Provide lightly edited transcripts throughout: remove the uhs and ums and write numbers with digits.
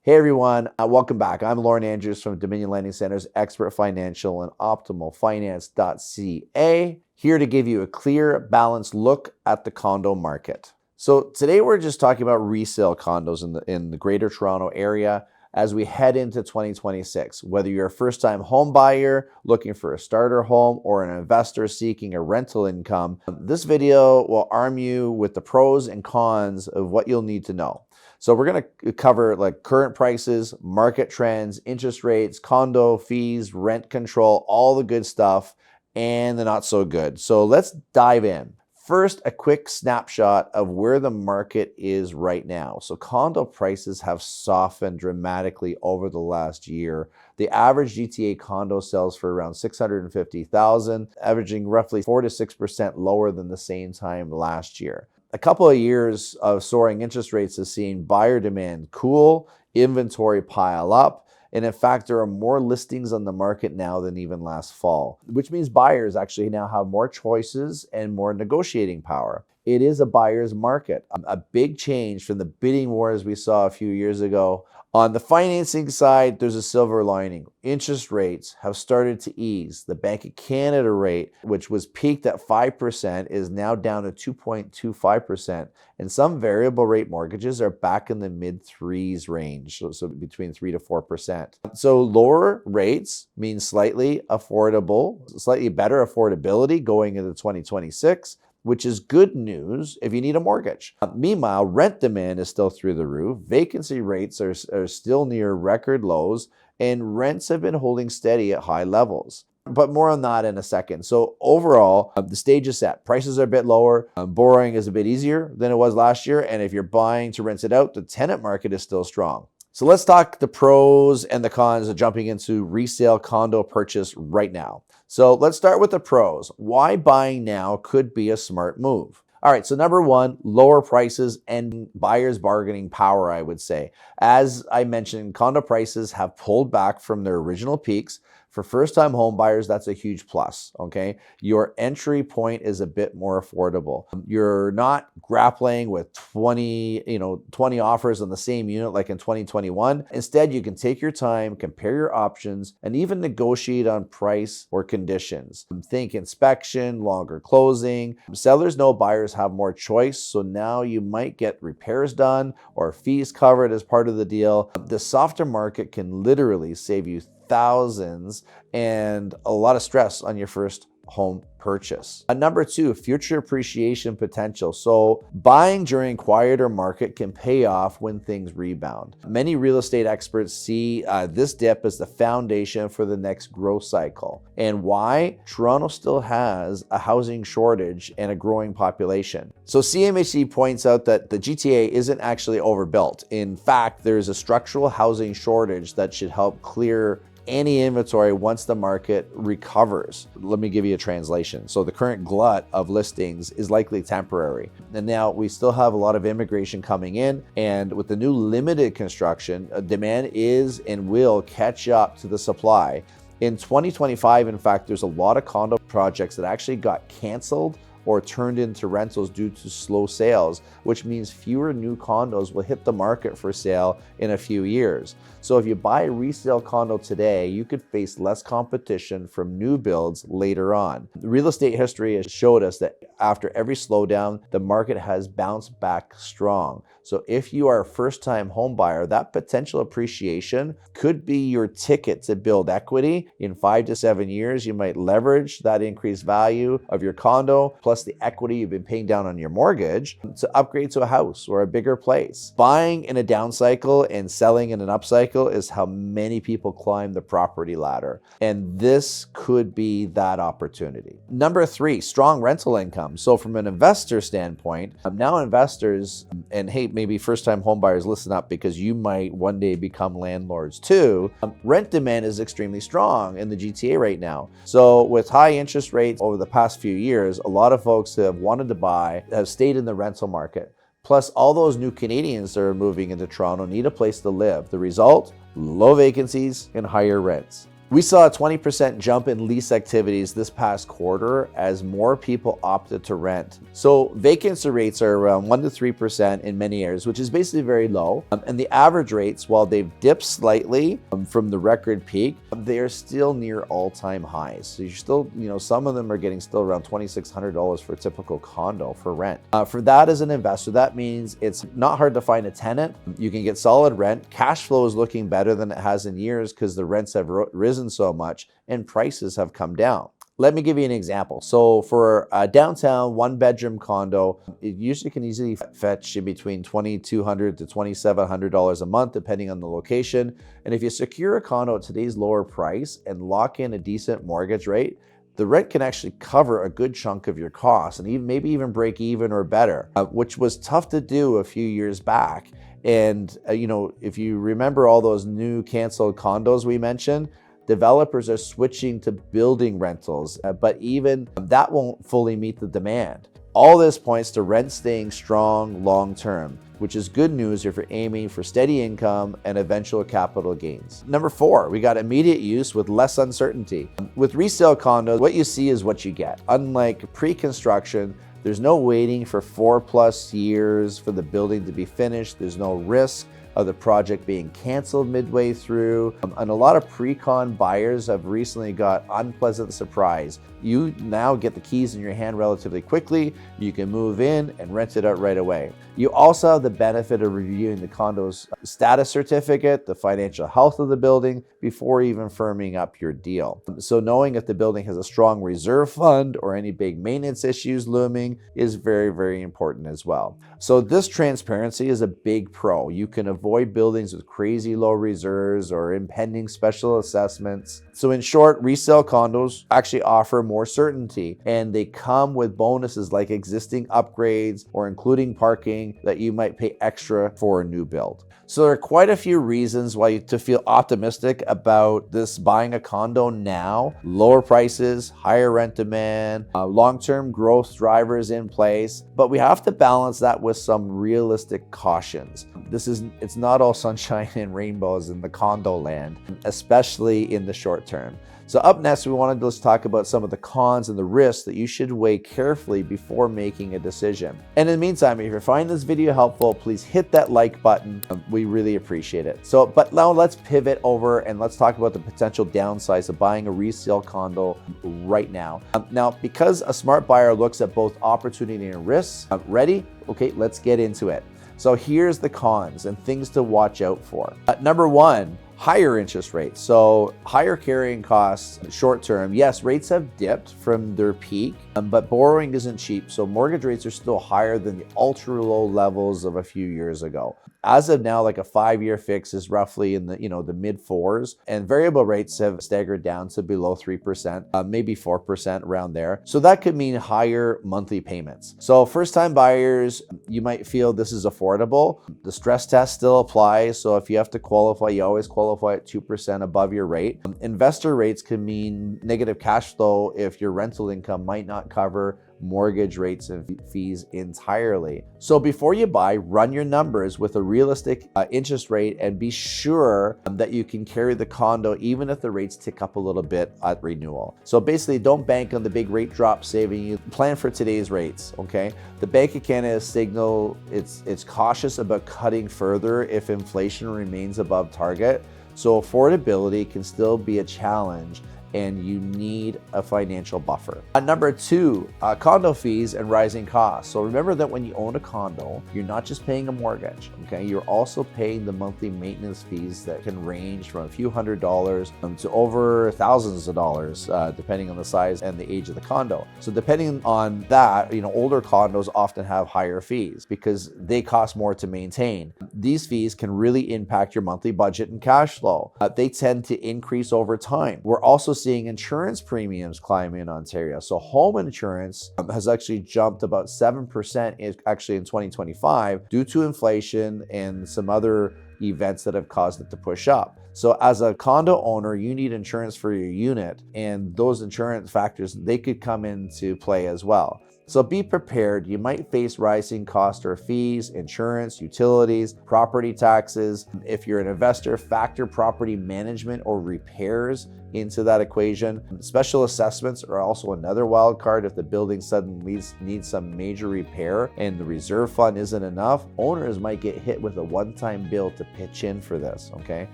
Hey everyone, welcome back. I'm Lorne Andrews from Dominion Lending Center's Expert Financial and OptimalFinance.ca, here to give you a clear, balanced look at the condo market. So today we're just talking about resale condos in the Greater Toronto Area as we head into 2026. Whether you're a first-time home buyer looking for a starter home or an investor seeking a rental income, this video will arm you with the pros and cons of what you'll need to know. So we're going to cover like current prices, market trends, interest rates, condo fees, rent control, all the good stuff and the not so good. So let's dive in. First, a quick snapshot of where the market is right now. So condo prices have softened dramatically over the last year. The average GTA condo sells for around $650,000, averaging roughly 4 to 6% lower than the same time last year. A couple of years of soaring interest rates has seen buyer demand cool, inventory pile up, and in fact, there are more listings on the market now than even last fall, which means buyers actually now have more choices and more negotiating power. It is a buyer's market, a big change from the bidding wars we saw a few years ago. On the financing side, there's a silver lining. Interest rates have started to ease. The Bank of Canada rate, which was peaked at 5%, is now down to 2.25%. And some variable rate mortgages are back in the mid-threes range, so between 3 to 4%. So lower rates mean slightly affordable, slightly better affordability going into 2026. Which is good news if you need a mortgage. Meanwhile, rent demand is still through the roof. Vacancy rates are still near record lows, and rents have been holding steady at high levels. But more on that in a second. So overall, the stage is set. Prices are a bit lower. Borrowing is a bit easier than it was last year. And if you're buying to rent it out, the tenant market is still strong. So let's talk the pros and the cons of jumping into resale condo purchase right now. So let's start with the pros. Why buying now could be a smart move. All right, so number one, lower prices and buyers' bargaining power, I would say. As I mentioned, condo prices have pulled back from their original peaks. For first-time home buyers, that's a huge plus, okay? Your entry point is a bit more affordable. You're not grappling with 20 offers on the same unit like in 2021. Instead, you can take your time, compare your options, and even negotiate on price or conditions. Think inspection, longer closing. Sellers know buyers have more choice, so now you might get repairs done or fees covered as part of the deal. The softer market can literally save you thousands and a lot of stress on your first home purchase. Number two, future appreciation potential. So buying during quieter market can pay off when things rebound. Many real estate experts see this dip as the foundation for the next growth cycle. And why? Toronto still has a housing shortage and a growing population. So CMHC points out that the GTA isn't actually overbuilt. In fact, there's a structural housing shortage that should help clear any inventory once the market recovers. Let me give you a translation. So the current glut of listings is likely temporary. And now we still have a lot of immigration coming in, and with the new limited construction, demand is and will catch up to the supply. In 2025, in fact, there's a lot of condo projects that actually got canceled or turned into rentals due to slow sales, which means fewer new condos will hit the market for sale in a few years. So if you buy a resale condo today, you could face less competition from new builds later on. Real estate history has showed us that after every slowdown, the market has bounced back strong. So if you are a first-time home buyer, that potential appreciation could be your ticket to build equity. In 5 to 7 years, you might leverage that increased value of your condo, plus the equity you've been paying down on your mortgage, to upgrade to a house or a bigger place. Buying in a down cycle and selling in an up cycle is how many people climb the property ladder. And this could be that opportunity. Number three, strong rental income. So from an investor standpoint, now investors, and hey, maybe first-time homebuyers, listen up, because you might one day become landlords too. Rent demand is extremely strong in the GTA right now. So with high interest rates over the past few years, a lot of folks who have wanted to buy have stayed in the rental market. Plus, all those new Canadians that are moving into Toronto need a place to live. The result? Low vacancies and higher rents. We saw a 20% jump in lease activities this past quarter as more people opted to rent. So vacancy rates are around 1 to 3% in many areas, which is basically very low. And the average rates, while they've dipped slightly from the record peak, they are still near all-time highs. So you're still, some of them are getting still around $2,600 for a typical condo for rent. For that as an investor, that means it's not hard to find a tenant. You can get solid rent. Cash flow is looking better than it has in years because the rents have risen so much and prices have come down. Let me give you an example. So for a downtown 1-bedroom condo, it usually can easily fetch in between $2,200 to $2,700 a month, depending on the location. And if you secure a condo at today's lower price and lock in a decent mortgage rate, the rent can actually cover a good chunk of your costs and maybe even break even or better, which was tough to do a few years back. And, if you remember all those new canceled condos we mentioned, developers are switching to building rentals, but even that won't fully meet the demand. All this points to rent staying strong long-term, which is good news if you're aiming for steady income and eventual capital gains. Number 4, we got immediate use with less uncertainty. With resale condos, what you see is what you get. Unlike pre-construction, there's no waiting for 4+ years for the building to be finished. There's no risk of the project being canceled midway through. And a lot of pre-con buyers have recently got unpleasant surprise. You now get the keys in your hand relatively quickly. You can move in and rent it out right away. You also have the benefit of reviewing the condo's status certificate, the financial health of the building, before even firming up your deal. So knowing if the building has a strong reserve fund or any big maintenance issues looming is very, very important as well. So this transparency is a big pro. You can avoid buildings with crazy low reserves or impending special assessments. So in short, resale condos actually offer more certainty, and they come with bonuses like existing upgrades or including parking that you might pay extra for a new build. So there are quite a few reasons why to feel optimistic about this buying a condo now. Lower prices, higher rent demand, long-term growth drivers in place, but we have to balance that with some realistic cautions. It's not all sunshine and rainbows in the condo land, especially in the short term. So up next, we wanted to just talk about some of the cons and the risks that you should weigh carefully before making a decision. And in the meantime, if you're finding this video helpful, please hit that like button. We really appreciate it. But now let's pivot over and let's talk about the potential downsides of buying a resale condo right now. Now, because a smart buyer looks at both opportunity and risks, ready? Okay, let's get into it. So here's the cons and things to watch out for. Number 1, higher interest rates. So higher carrying costs short term. Yes, rates have dipped from their peak, but borrowing isn't cheap. So mortgage rates are still higher than the ultra low levels of a few years ago. As of now, like a 5-year fix is roughly in the mid 4s, and variable rates have staggered down to below 3%, maybe 4% around there. So that could mean higher monthly payments. So first time buyers, you might feel this is affordable. The stress test still applies. So if you have to qualify, you always qualify at 2% above your rate. Investor rates can mean negative cash flow if your rental income might not cover mortgage rates and fees entirely. So before you buy, run your numbers with a realistic interest rate and be sure that you can carry the condo even if the rates tick up a little bit at renewal. So basically, don't bank on the big rate drop saving you. Plan for today's rates, okay? The Bank of Canada has signaled it's cautious about cutting further if inflation remains above target. So affordability can still be a challenge, and you need a financial buffer. Number 2, condo fees and rising costs. So remember that when you own a condo, you're not just paying a mortgage, okay? You're also paying the monthly maintenance fees that can range from a few $100s to over thousands of dollars, depending on the size and the age of the condo. So depending on that, older condos often have higher fees because they cost more to maintain. These fees can really impact your monthly budget and cash flow. They tend to increase over time. We're also seeing insurance premiums climb in Ontario. So home insurance has actually jumped about 7% actually in 2025 due to inflation and some other events that have caused it to push up. So as a condo owner, you need insurance for your unit, and those insurance factors, they could come into play as well. So be prepared. You might face rising costs or fees, insurance, utilities, property taxes. If you're an investor, factor property management or repairs into that equation. Special assessments are also another wild card. If the building suddenly needs some major repair and the reserve fund isn't enough, owners might get hit with a one-time bill to pitch in for this, okay?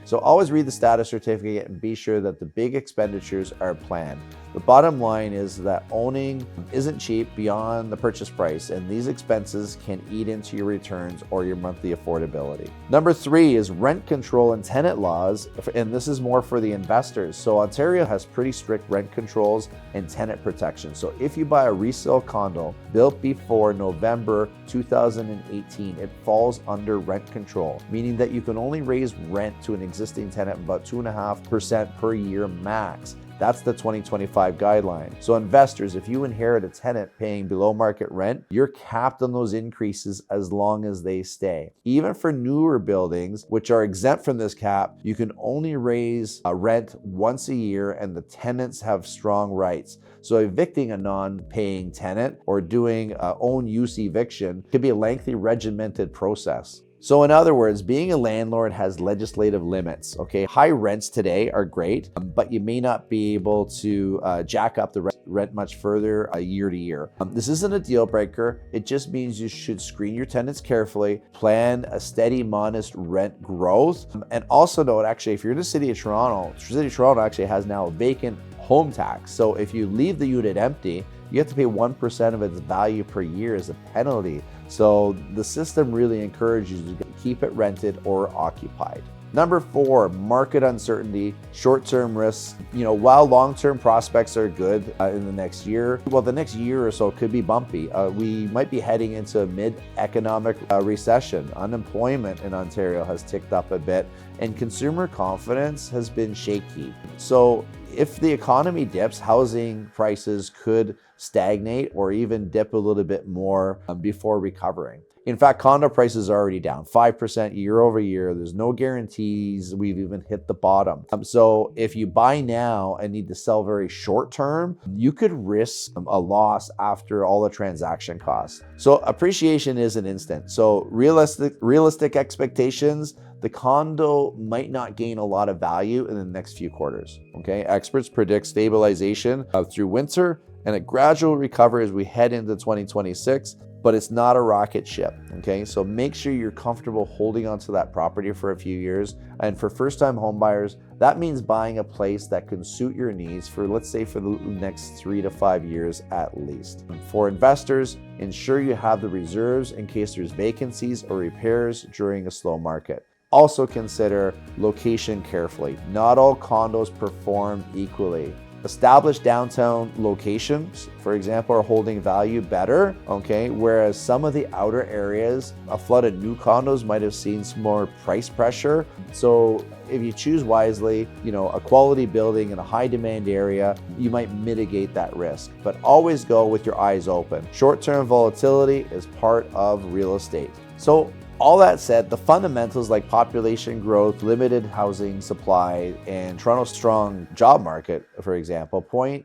So always read the status certificate and be sure that the big expenditures are planned. The bottom line is that owning isn't cheap beyond the purchase price, and these expenses can eat into your returns or your monthly affordability. Number 3 is rent control and tenant laws, and this is more for the investors. So Ontario has pretty strict rent controls and tenant protection. So if you buy a resale condo built before November 2018, it falls under rent control, meaning that you can only raise rent to an existing tenant about 2.5% per year max. That's the 2025 guideline. So investors, if you inherit a tenant paying below market rent, you're capped on those increases as long as they stay. Even for newer buildings, which are exempt from this cap, you can only raise rent once a year and the tenants have strong rights. So evicting a non-paying tenant or doing own use eviction could be a lengthy regimented process. So in other words, being a landlord has legislative limits, okay? High rents today are great, but you may not be able to jack up the rent much further year to year. This isn't a deal breaker. It just means you should screen your tenants carefully, plan a steady, modest rent growth, and also note, actually, if you're in the City of Toronto actually has now a vacant home tax. So if you leave the unit empty, you have to pay 1% of its value per year as a penalty. So the system really encourages you to keep it rented or occupied. Number 4, market uncertainty, short-term risks. While long-term prospects are good in the next year, well, the next year or so could be bumpy. We might be heading into a mid-economic recession. Unemployment in Ontario has ticked up a bit, and consumer confidence has been shaky. So if the economy dips, housing prices could stagnate or even dip a little bit more before recovering. In fact, condo prices are already down 5% year over year. There's no guarantees we've even hit the bottom. So if you buy now and need to sell very short term, you could risk a loss after all the transaction costs. So appreciation isn't instant. So realistic expectations, the condo might not gain a lot of value in the next few quarters, okay? Experts predict stabilization through winter and a gradual recovery as we head into 2026, but it's not a rocket ship, okay? So make sure you're comfortable holding onto that property for a few years. And for first-time homebuyers, that means buying a place that can suit your needs for, let's say, for the next 3 to 5 years at least. For investors, ensure you have the reserves in case there's vacancies or repairs during a slow market. Also consider location carefully. Not all condos perform equally. Established downtown locations, for example, are holding value better, okay? Whereas some of the outer areas, a flood of new condos might have seen some more price pressure. So if you choose wisely, a quality building in a high demand area, you might mitigate that risk. But always go with your eyes open. Short-term volatility is part of real estate. So all that said, the fundamentals like population growth, limited housing supply, and Toronto's strong job market, for example, point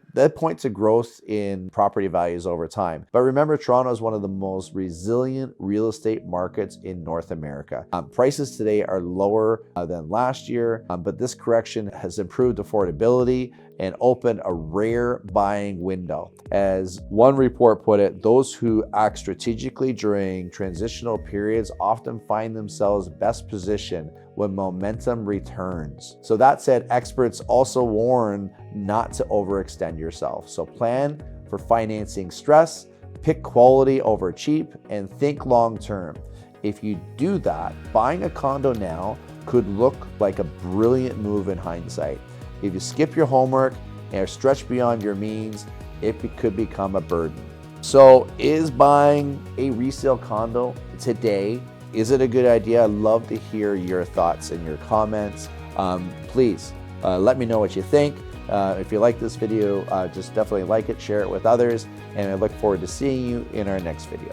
to growth in property values over time. But remember, Toronto is one of the most resilient real estate markets in North America. Prices today are lower than last year, but this correction has improved affordability and opened a rare buying window. As one report put it, those who act strategically during transitional periods often find themselves best positioned when momentum returns. So that said, experts also warn not to overextend yourself. So plan for financing stress, pick quality over cheap, and think long term. If you do that, buying a condo now could look like a brilliant move in hindsight. If you skip your homework and are stretched beyond your means, it could become a burden. So is buying a resale condo today, is it a good idea? I'd love to hear your thoughts and your comments. Please let me know what you think. If you like this video, just definitely like it, share it with others, and I look forward to seeing you in our next video.